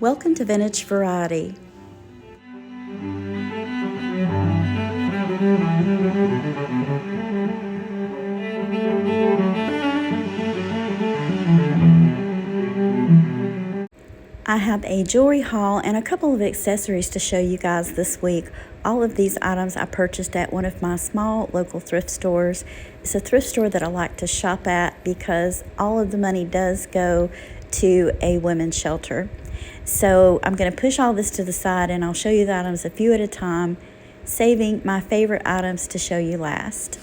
Welcome to Vintage Variety. I have a jewelry haul and a couple of accessories to show you guys this week. All of these items I purchased at one of my small local thrift stores. It's a thrift store that I like to shop at because all of the money does go to a women's shelter. So I'm going to push all this to the side and I'll show you the items a few at a time, saving my favorite items to show you last.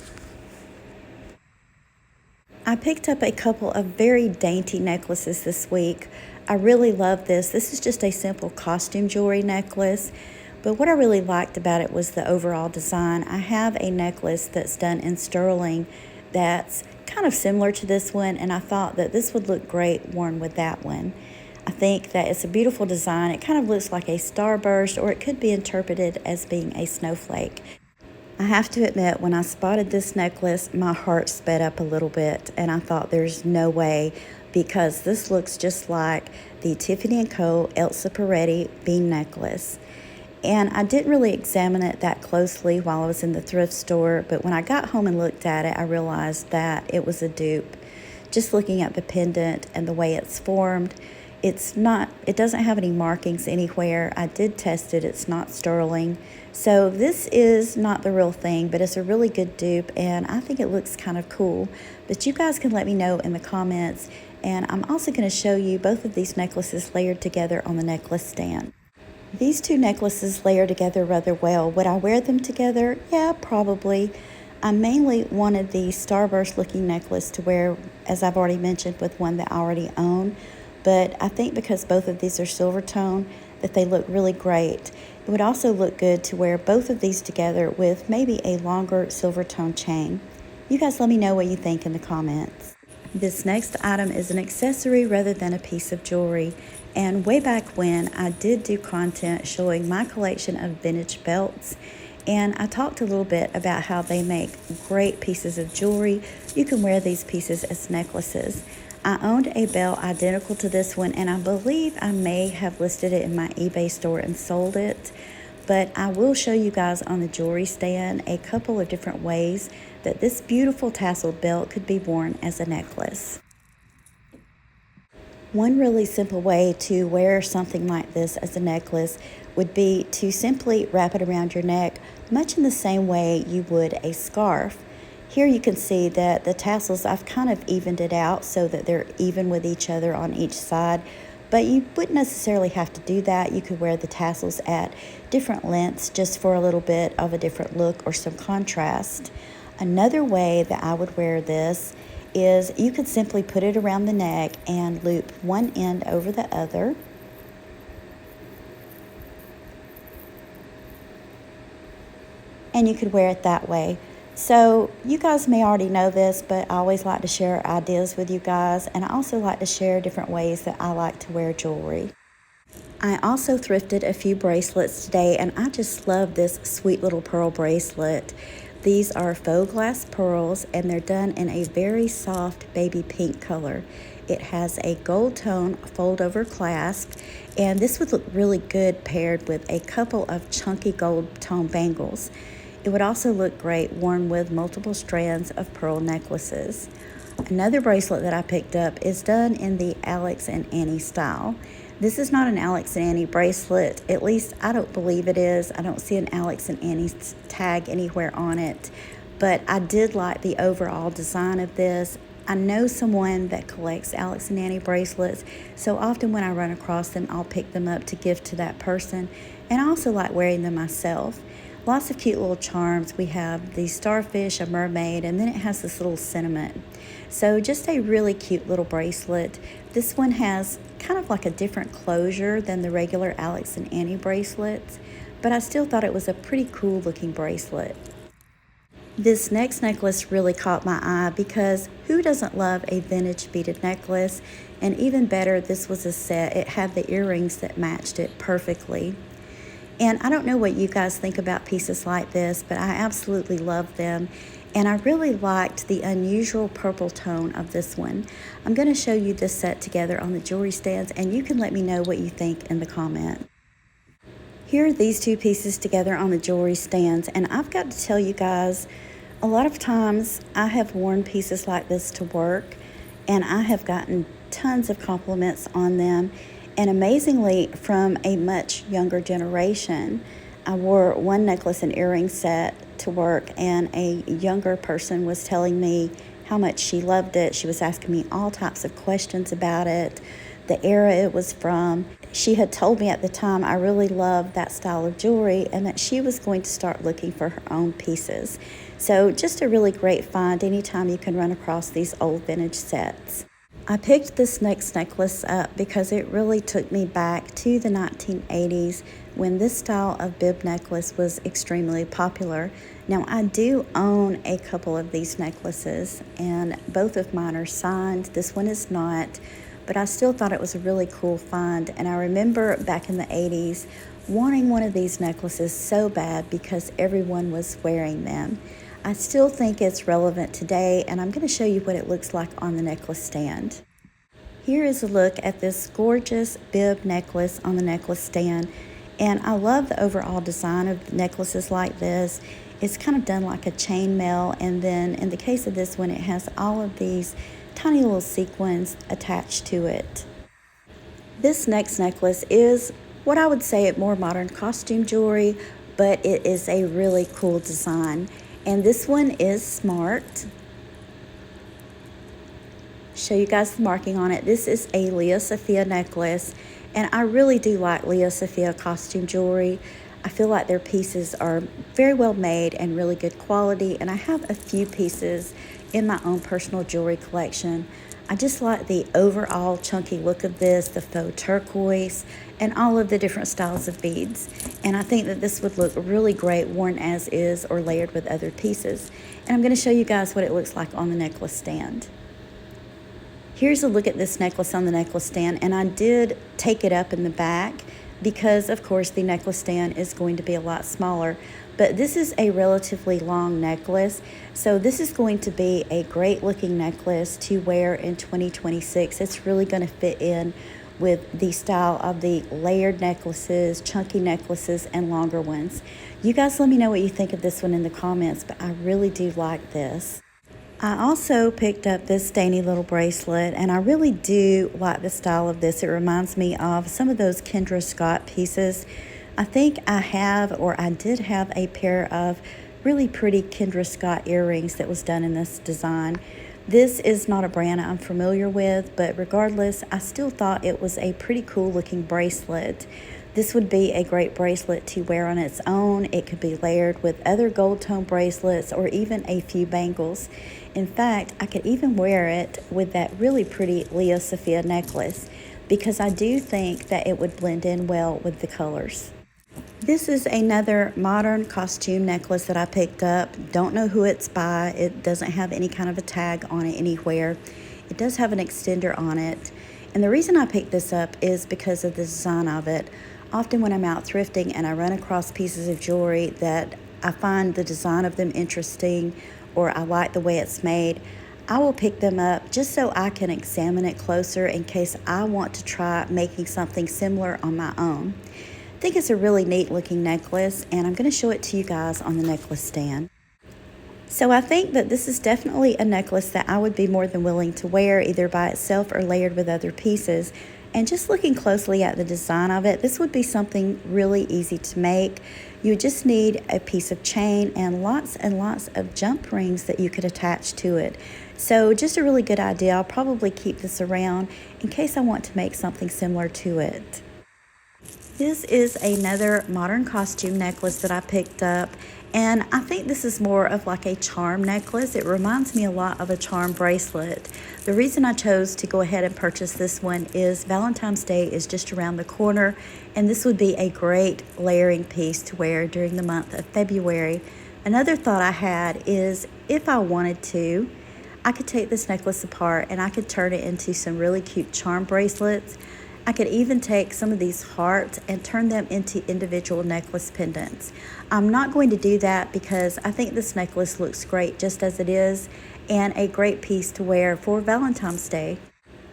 I picked up a couple of very dainty necklaces this week. I really love this. This is just a simple costume jewelry necklace, but what I really liked about it was the overall design. I have a necklace that's done in sterling that's kind of similar to this one, and I thought that this would look great worn with that one. I think that it's a beautiful design. It kind of looks like a starburst, or it could be interpreted as being a snowflake. I have to admit, when I spotted this necklace, my heart sped up a little bit, and I thought there's no way, because this looks just like the Tiffany & Co. Elsa Peretti bean necklace. And I didn't really examine it that closely while I was in the thrift store, but when I got home and looked at it, I realized that it was a dupe. Just looking at the pendant and the way it's formed, it doesn't have any markings anywhere. I did test it, it's not sterling. So this is not the real thing, but it's a really good dupe, and I think it looks kind of cool. But you guys can let me know in the comments, and I'm also going to show you both of these necklaces layered together on the necklace stand. These two necklaces layer together rather well. Would I wear them together? Yeah, probably. I mainly wanted the starburst looking necklace to wear, as I've already mentioned, with one that I already own. But I think because both of these are silver tone, that they look really great. It would also look good to wear both of these together with maybe a longer silver tone chain. You guys let me know what you think in the comments. This next item is an accessory rather than a piece of jewelry. And way back when, I did do content showing my collection of vintage belts. And I talked a little bit about how they make great pieces of jewelry. You can wear these pieces as necklaces. I owned a belt identical to this one, and I believe I may have listed it in my eBay store and sold it. But I will show you guys on the jewelry stand a couple of different ways that this beautiful tasseled belt could be worn as a necklace. One really simple way to wear something like this as a necklace would be to simply wrap it around your neck, much in the same way you would a scarf. Here you can see that the tassels, I've kind of evened it out so that they're even with each other on each side, but you wouldn't necessarily have to do that. You could wear the tassels at different lengths just for a little bit of a different look or some contrast. Another way that I would wear this is you could simply put it around the neck and loop one end over the other. And you could wear it that way. So you guys may already know this, but I always like to share ideas with you guys, and I also like to share different ways that I like to wear jewelry. I also thrifted a few bracelets today, and I just love this sweet little pearl bracelet. These are faux glass pearls, and they're done in a very soft baby pink color. It has a gold tone fold over clasp, and this would look really good paired with a couple of chunky gold tone bangles. It would also look great worn with multiple strands of pearl necklaces. Another bracelet that I picked up is done in the Alex and Annie style. This is not an Alex and Annie bracelet, at least I don't believe it is. I don't see an Alex and Annie tag anywhere on it, but I did like the overall design of this. I know someone that collects Alex and Annie bracelets, so often when I run across them, I'll pick them up to give to that person, and I also like wearing them myself. Lots of cute little charms. We have the starfish, a mermaid, and then it has this little sentiment. So just a really cute little bracelet. This one has kind of like a different closure than the regular Alex and Annie bracelets, but I still thought it was a pretty cool looking bracelet. This next necklace really caught my eye because who doesn't love a vintage beaded necklace? And even better, this was a set. It had the earrings that matched it perfectly. And I don't know what you guys think about pieces like this, but I absolutely love them. And I really liked the unusual purple tone of this one. I'm going to show you this set together on the jewelry stands, and you can let me know what you think in the comment. Here are these two pieces together on the jewelry stands, and I've got to tell you guys, a lot of times I have worn pieces like this to work, and I have gotten tons of compliments on them, and amazingly from a much younger generation. I wore one necklace and earring set to work, and a younger person was telling me how much she loved it. She was asking me all types of questions about it, the era it was from. She had told me at the time I really loved that style of jewelry and that she was going to start looking for her own pieces. So just a really great find anytime you can run across these old vintage sets. I picked this next necklace up because it really took me back to the 1980s when this style of bib necklace was extremely popular. Now, I do own a couple of these necklaces, and both of mine are signed. This one is not, but I still thought it was a really cool find. And I remember back in the 80s wanting one of these necklaces so bad because everyone was wearing them. I still think it's relevant today, and I'm going to show you what it looks like on the necklace stand. Here is a look at this gorgeous bib necklace on the necklace stand, and I love the overall design of necklaces like this. It's kind of done like a chainmail, and then in the case of this one, it has all of these tiny little sequins attached to it. This next necklace is what I would say it more modern costume jewelry, but it is a really cool design. And this one is smart. Show you guys the marking on it. This is a Lea Sophia necklace, and I really do like Lea Sophia costume jewelry. I feel like their pieces are very well made and really good quality, and I have a few pieces in my own personal jewelry collection. I just like the overall chunky look of this, the faux turquoise, and all of the different styles of beads. And I think that this would look really great worn as is or layered with other pieces. And I'm going to show you guys what it looks like on the necklace stand. Here's a look at this necklace on the necklace stand, and I did take it up in the back because, of course, the necklace stand is going to be a lot smaller. But this is a relatively long necklace, so this is going to be a great looking necklace to wear in 2026. It's really going to fit in with the style of the layered necklaces, chunky necklaces, and longer ones. You guys let me know what you think of this one in the comments, but I really do like this. I also picked up this Dainty little bracelet, and I really do like the style of this. It reminds me of some of those Kendra Scott pieces. I think I did have a pair of really pretty Kendra Scott earrings that was done in this design. This is not a brand I'm familiar with, but regardless, I still thought it was a pretty cool looking bracelet. This would be a great bracelet to wear on its own. It could be layered with other gold tone bracelets or even a few bangles. In fact, I could even wear it with that really pretty Lea Sophia necklace because I do think that it would blend in well with the colors. This is another modern costume necklace that I picked up. Don't know who it's by. It doesn't have any kind of a tag on it anywhere. It does have an extender on it. And the reason I picked this up is because of the design of it. Often when I'm out thrifting and I run across pieces of jewelry that I find the design of them interesting or I like the way it's made, I will pick them up just so I can examine it closer in case I want to try making something similar on my own. I think it's a really neat looking necklace, and I'm going to show it to you guys on the necklace stand. So I think that this is definitely a necklace that I would be more than willing to wear either by itself or layered with other pieces. And just looking closely at the design of it, this would be something really easy to make. You just need a piece of chain and lots of jump rings that you could attach to it. So just a really good idea. I'll probably keep this around in case I want to make something similar to it. This is another modern costume necklace that I picked up, and I think this is more of like a charm necklace. It reminds me a lot of a charm bracelet. The reason I chose to go ahead and purchase this one is Valentine's Day is just around the corner, and this would be a great layering piece to wear during the month of February. Another thought I had is if I wanted to, I could take this necklace apart and I could turn it into some really cute charm bracelets. I could even take some of these hearts and turn them into individual necklace pendants. I'm not going to do that because I think this necklace looks great just as it is and a great piece to wear for Valentine's Day.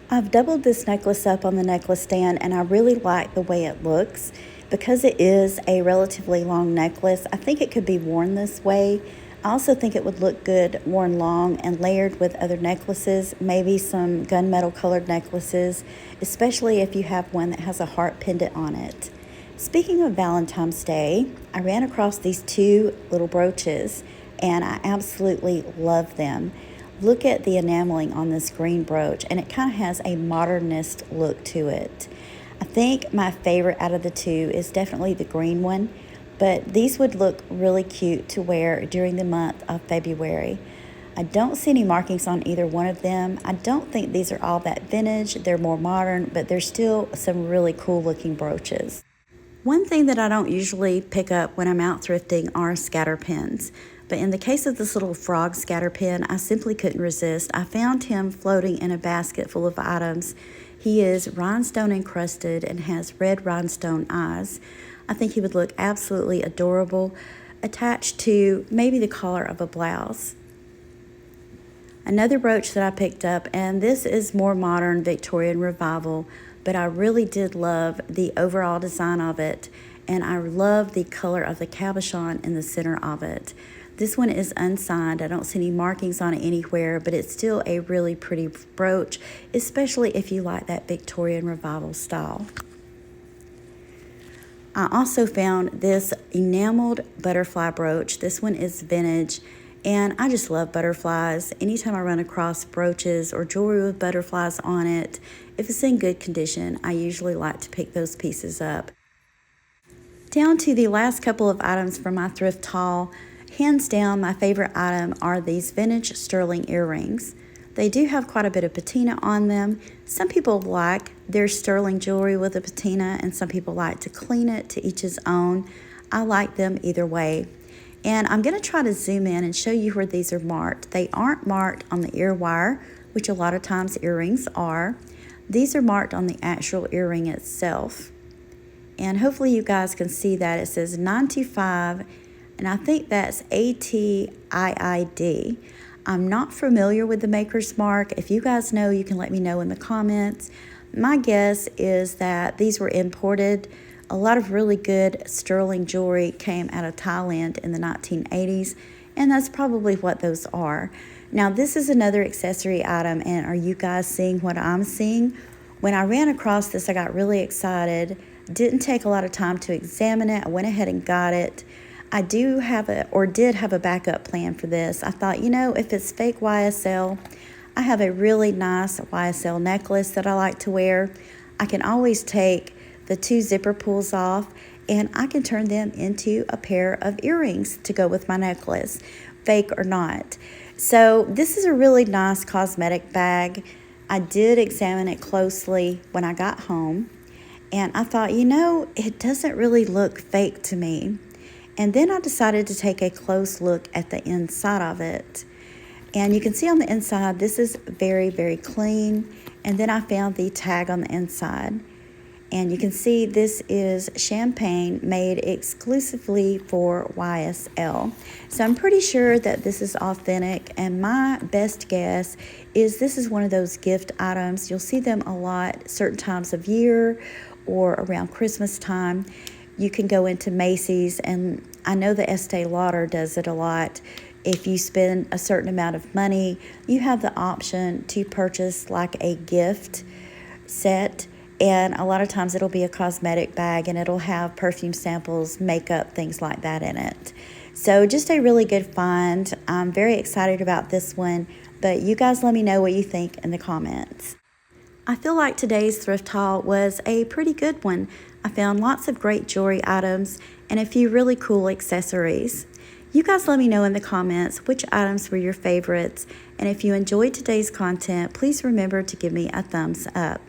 I've doubled this necklace up on the necklace stand and I really like the way it looks. Because it is a relatively long necklace, I think it could be worn this way. I also think it would look good worn long and layered with other necklaces, maybe some gunmetal colored necklaces, especially if you have one that has a heart pendant on it. Speaking of Valentine's Day, I ran across these two little brooches and I absolutely love them. Look at the enameling on this green brooch and it kind of has a modernist look to it. I think my favorite out of the two is definitely the green one, but these would look really cute to wear during the month of February. I don't see any markings on either one of them. I don't think these are all that vintage. They're more modern, but they're still some really cool looking brooches. One thing that I don't usually pick up when I'm out thrifting are scatter pins. But in the case of this little frog scatter pin, I simply couldn't resist. I found him floating in a basket full of items. He is rhinestone encrusted and has red rhinestone eyes. I think he would look absolutely adorable attached to maybe the collar of a blouse. Another brooch that I picked up, and this is more modern Victorian revival, but I really did love the overall design of it, and I love the color of the cabochon in the center of it. This one is unsigned. I don't see any markings on it anywhere, but it's still a really pretty brooch, especially if you like that Victorian revival style. I also found this enameled butterfly brooch. This one is vintage, and I just love butterflies. Anytime I run across brooches or jewelry with butterflies on it, if it's in good condition, I usually like to pick those pieces up. Down to the last couple of items from my thrift haul. Hands down, my favorite item are these vintage sterling earrings. They do have quite a bit of patina on them. Some people like their sterling jewelry with a patina, and some people like to clean it, to each his own. I like them either way. And I'm going to try to zoom in and show you where these are marked. They aren't marked on the ear wire, which a lot of times earrings are. These are marked on the actual earring itself. And hopefully you guys can see that. It says 925, and I think that's ATIID. I'm not familiar with the maker's mark. If you guys know, you can let me know in the comments. My guess is that these were imported. A lot of really good sterling jewelry came out of Thailand in the 1980s, and that's probably what those are. Now, this is another accessory item, and are you guys seeing what I'm seeing? When I ran across this, I got really excited. Didn't take a lot of time to examine it. I went ahead and got it. I did have a backup plan for this. I thought, if it's fake YSL, I have a really nice YSL necklace that I like to wear. I can always take the two zipper pulls off and I can turn them into a pair of earrings to go with my necklace, fake or not. So this is a really nice cosmetic bag. I did examine it closely when I got home, and I thought, it doesn't really look fake to me. And then I decided to take a close look at the inside of it. And you can see on the inside, this is very, very clean. And then I found the tag on the inside. And you can see this is champagne made exclusively for YSL. So I'm pretty sure that this is authentic. And my best guess is this is one of those gift items. You'll see them a lot certain times of year or around Christmas time. You can go into Macy's, and I know the Estee Lauder does it a lot. If you spend a certain amount of money, you have the option to purchase like a gift set, and a lot of times it'll be a cosmetic bag and it'll have perfume samples, makeup, things like that in it. So just a really good find. I'm very excited about this one, but you guys let me know what you think in the comments. I feel like today's thrift haul was a pretty good one. I found lots of great jewelry items and a few really cool accessories. You guys let me know in the comments which items were your favorites, and if you enjoyed today's content, please remember to give me a thumbs up.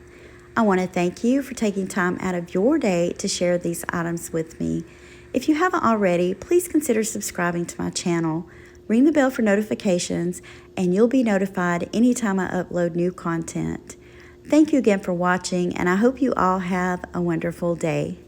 I want to thank you for taking time out of your day to share these items with me. If you haven't already, please consider subscribing to my channel. Ring the bell for notifications, and you'll be notified anytime I upload new content. Thank you again for watching, and I hope you all have a wonderful day.